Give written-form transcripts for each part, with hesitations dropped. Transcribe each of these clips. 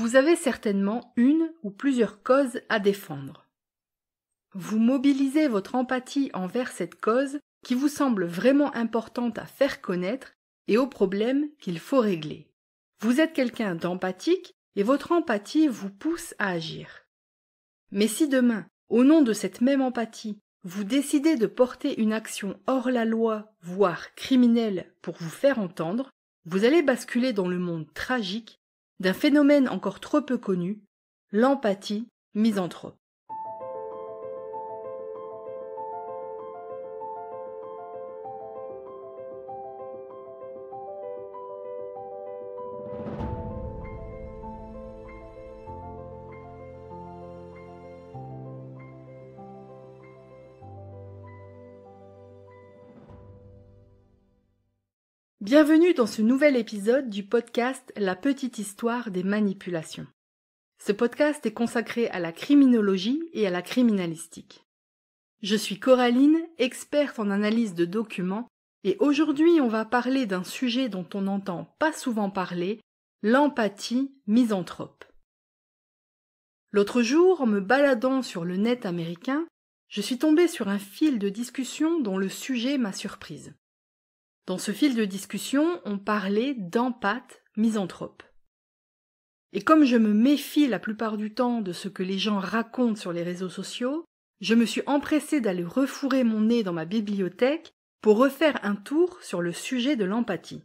Vous avez certainement une ou plusieurs causes à défendre. Vous mobilisez votre empathie envers cette cause qui vous semble vraiment importante à faire connaître et aux problèmes qu'il faut régler. Vous êtes quelqu'un d'empathique et votre empathie vous pousse à agir. Mais si demain, au nom de cette même empathie, vous décidez de porter une action hors la loi, voire criminelle, pour vous faire entendre, vous allez basculer dans le monde tragique d'un phénomène encore trop peu connu, l'empathie misanthrope. Bienvenue dans ce nouvel épisode du podcast La petite histoire des manipulations. Ce podcast est consacré à la criminologie et à la criminalistique. Je suis Coraline, experte en analyse de documents, et aujourd'hui on va parler d'un sujet dont on n'entend pas souvent parler, l'empathie misanthrope. L'autre jour, en me baladant sur le net américain, je suis tombée sur un fil de discussion dont le sujet m'a surprise. Dans ce fil de discussion, on parlait d'empathe misanthrope. Et comme je me méfie la plupart du temps de ce que les gens racontent sur les réseaux sociaux, je me suis empressée d'aller refourrer mon nez dans ma bibliothèque pour refaire un tour sur le sujet de l'empathie.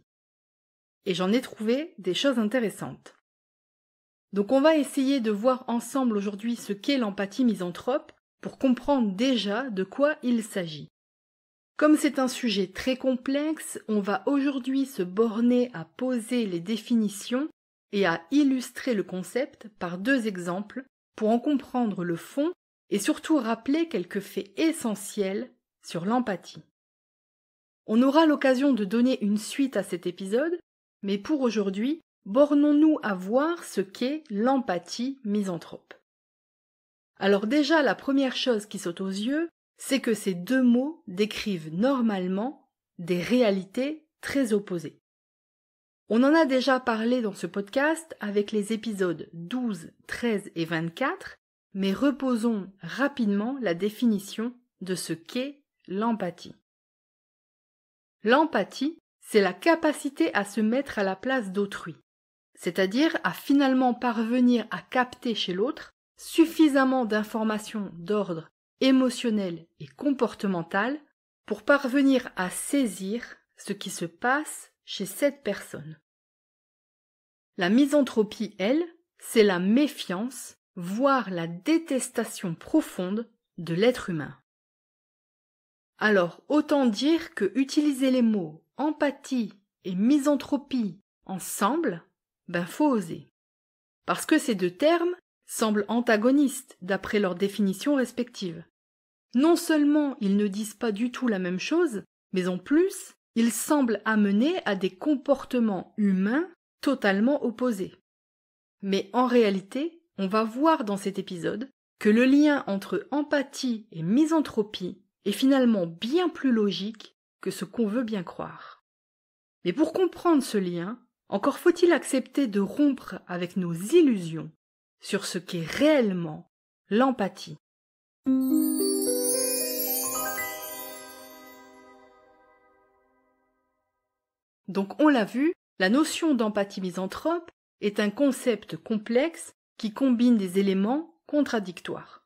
Et j'en ai trouvé des choses intéressantes. Donc on va essayer de voir ensemble aujourd'hui ce qu'est l'empathie misanthrope pour comprendre déjà de quoi il s'agit. Comme c'est un sujet très complexe, on va aujourd'hui se borner à poser les définitions et à illustrer le concept par deux exemples pour en comprendre le fond et surtout rappeler quelques faits essentiels sur l'empathie. On aura l'occasion de donner une suite à cet épisode, mais pour aujourd'hui, bornons-nous à voir ce qu'est l'empathie misanthrope. Alors déjà, la première chose qui saute aux yeux, c'est que ces deux mots décrivent normalement des réalités très opposées. On en a déjà parlé dans ce podcast avec les épisodes 12, 13 et 24, mais reposons rapidement la définition de ce qu'est l'empathie. L'empathie, c'est la capacité à se mettre à la place d'autrui, c'est-à-dire à finalement parvenir à capter chez l'autre suffisamment d'informations d'ordre émotionnel et comportemental pour parvenir à saisir ce qui se passe chez cette personne. La misanthropie, elle, c'est la méfiance, voire la détestation profonde de l'être humain. Alors, autant dire que utiliser les mots empathie et misanthropie ensemble, faut oser. Parce que ces deux termes semblent antagonistes d'après leurs définitions respectives. Non seulement ils ne disent pas du tout la même chose, mais en plus, ils semblent amener à des comportements humains totalement opposés. Mais en réalité, on va voir dans cet épisode que le lien entre empathie et misanthropie est finalement bien plus logique que ce qu'on veut bien croire. Mais pour comprendre ce lien, encore faut-il accepter de rompre avec nos illusions sur ce qu'est réellement l'empathie. Donc on l'a vu, la notion d'empathie misanthrope est un concept complexe qui combine des éléments contradictoires.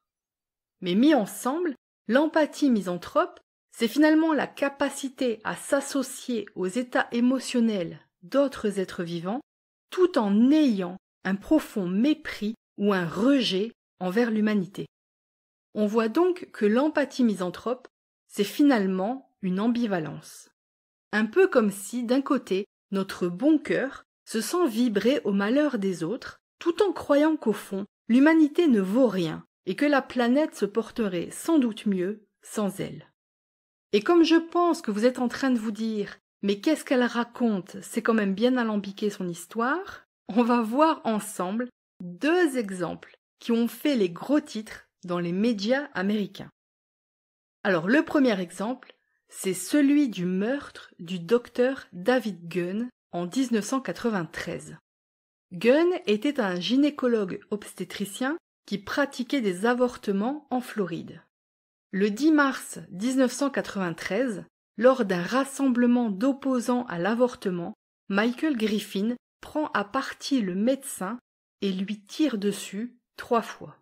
Mais mis ensemble, l'empathie misanthrope, c'est finalement la capacité à s'associer aux états émotionnels d'autres êtres vivants tout en ayant un profond mépris ou un rejet envers l'humanité. On voit donc que l'empathie misanthrope, c'est finalement une ambivalence. Un peu comme si, d'un côté, notre bon cœur se sent vibrer au malheur des autres, tout en croyant qu'au fond, l'humanité ne vaut rien et que la planète se porterait sans doute mieux sans elle. Et comme je pense que vous êtes en train de vous dire « mais qu'est-ce qu'elle raconte, c'est quand même bien alambiqué son histoire », on va voir ensemble deux exemples qui ont fait les gros titres dans les médias américains. Alors le premier exemple, c'est celui du meurtre du docteur David Gunn en 1993. Gunn était un gynécologue obstétricien qui pratiquait des avortements en Floride. Le 10 mars 1993, lors d'un rassemblement d'opposants à l'avortement, Michael Griffin prend à partie le médecin et lui tire dessus 3 fois.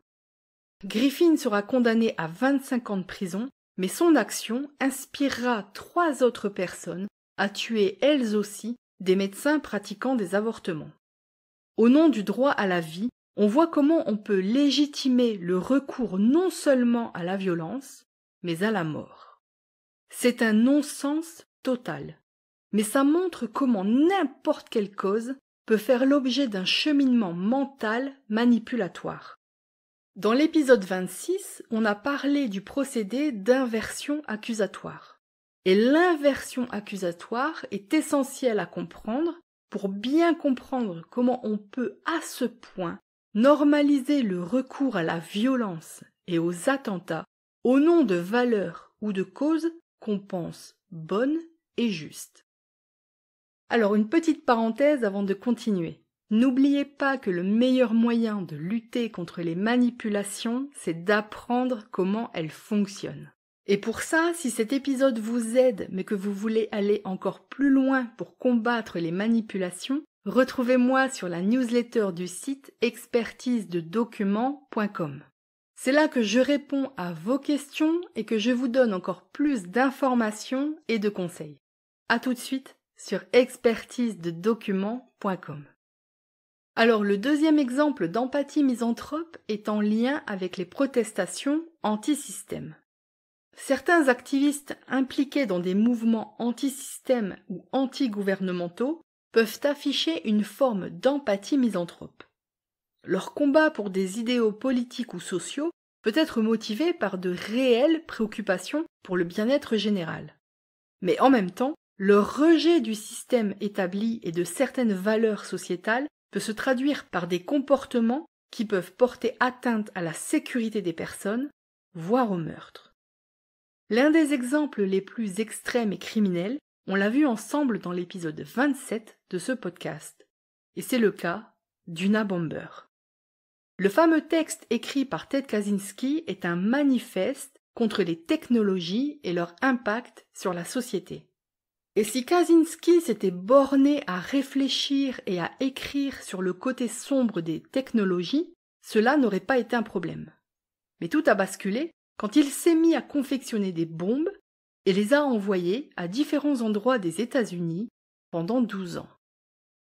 Griffin sera condamné à 25 ans de prison, mais son action inspirera 3 autres personnes à tuer elles aussi des médecins pratiquant des avortements. Au nom du droit à la vie, on voit comment on peut légitimer le recours non seulement à la violence, mais à la mort. C'est un non-sens total, mais ça montre comment n'importe quelle cause peut faire l'objet d'un cheminement mental manipulatoire. Dans l'épisode 26, on a parlé du procédé d'inversion accusatoire. Et l'inversion accusatoire est essentielle à comprendre pour bien comprendre comment on peut à ce point normaliser le recours à la violence et aux attentats au nom de valeurs ou de causes qu'on pense bonnes et justes. Alors une petite parenthèse avant de continuer. N'oubliez pas que le meilleur moyen de lutter contre les manipulations, c'est d'apprendre comment elles fonctionnent. Et pour ça, si cet épisode vous aide mais que vous voulez aller encore plus loin pour combattre les manipulations, retrouvez-moi sur la newsletter du site expertisededocuments.com. C'est là que je réponds à vos questions et que je vous donne encore plus d'informations et de conseils. À tout de suite sur expertisededocuments.com. Alors le deuxième exemple d'empathie misanthrope est en lien avec les protestations anti-système. Certains activistes impliqués dans des mouvements anti-système ou anti-gouvernementaux peuvent afficher une forme d'empathie misanthrope. Leur combat pour des idéaux politiques ou sociaux peut être motivé par de réelles préoccupations pour le bien-être général. Mais en même temps, leur rejet du système établi et de certaines valeurs sociétales peut se traduire par des comportements qui peuvent porter atteinte à la sécurité des personnes, voire au meurtre. L'un des exemples les plus extrêmes et criminels, on l'a vu ensemble dans l'épisode 27 de ce podcast, et c'est le cas d'Unabomber. Le fameux texte écrit par Ted Kaczynski est un manifeste contre les technologies et leur impact sur la société. Et si Kaczynski s'était borné à réfléchir et à écrire sur le côté sombre des technologies, cela n'aurait pas été un problème. Mais tout a basculé quand il s'est mis à confectionner des bombes et les a envoyées à différents endroits des États-Unis pendant 12 ans.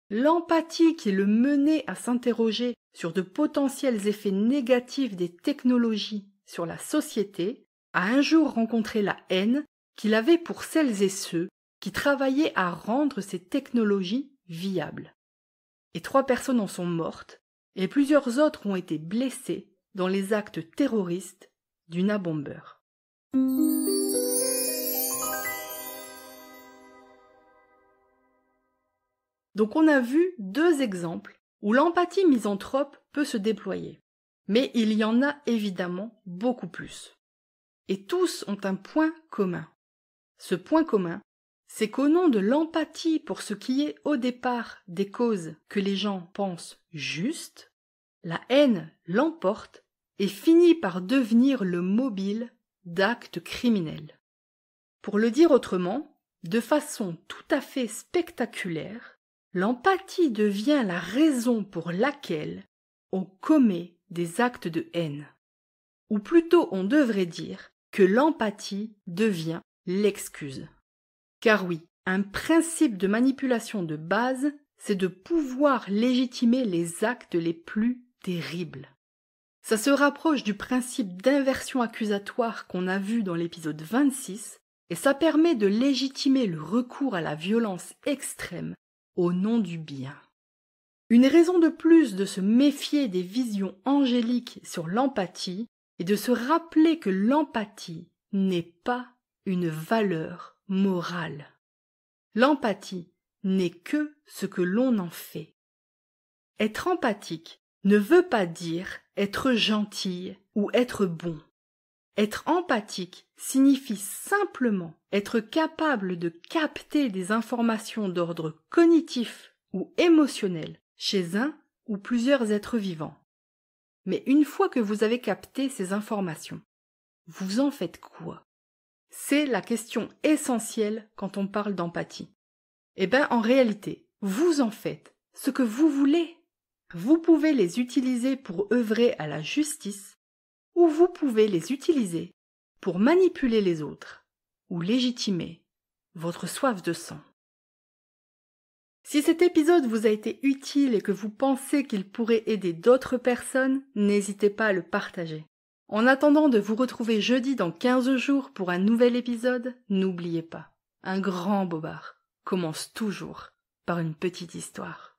L'empathie qui le menait à s'interroger sur de potentiels effets négatifs des technologies sur la société a un jour rencontré la haine qu'il avait pour celles et ceux qui travaillaient à rendre ces technologies viables. Et 3 personnes en sont mortes et plusieurs autres ont été blessées dans les actes terroristes d'Unabomber. Donc on a vu 2 exemples où l'empathie misanthrope peut se déployer. Mais il y en a évidemment beaucoup plus. Et tous ont un point commun. Ce point commun, c'est qu'au nom de l'empathie pour ce qui est au départ des causes que les gens pensent justes, la haine l'emporte et finit par devenir le mobile d'actes criminels. Pour le dire autrement, de façon tout à fait spectaculaire, l'empathie devient la raison pour laquelle on commet des actes de haine. Ou plutôt on devrait dire que l'empathie devient l'excuse. Car oui, un principe de manipulation de base, c'est de pouvoir légitimer les actes les plus terribles. Ça se rapproche du principe d'inversion accusatoire qu'on a vu dans l'épisode 26, et ça permet de légitimer le recours à la violence extrême au nom du bien. Une raison de plus de se méfier des visions angéliques sur l'empathie est de se rappeler que l'empathie n'est pas une valeur morale. L'empathie n'est que ce que l'on en fait. Être empathique ne veut pas dire être gentil ou être bon. Être empathique signifie simplement être capable de capter des informations d'ordre cognitif ou émotionnel chez un ou plusieurs êtres vivants. Mais une fois que vous avez capté ces informations, vous en faites quoi? C'est la question essentielle quand on parle d'empathie. Eh bien, en réalité, vous en faites ce que vous voulez. Vous pouvez les utiliser pour œuvrer à la justice, ou vous pouvez les utiliser pour manipuler les autres, ou légitimer votre soif de sang. Si cet épisode vous a été utile et que vous pensez qu'il pourrait aider d'autres personnes, n'hésitez pas à le partager. En attendant de vous retrouver jeudi dans 15 jours pour un nouvel épisode, n'oubliez pas, un grand bobard commence toujours par une petite histoire.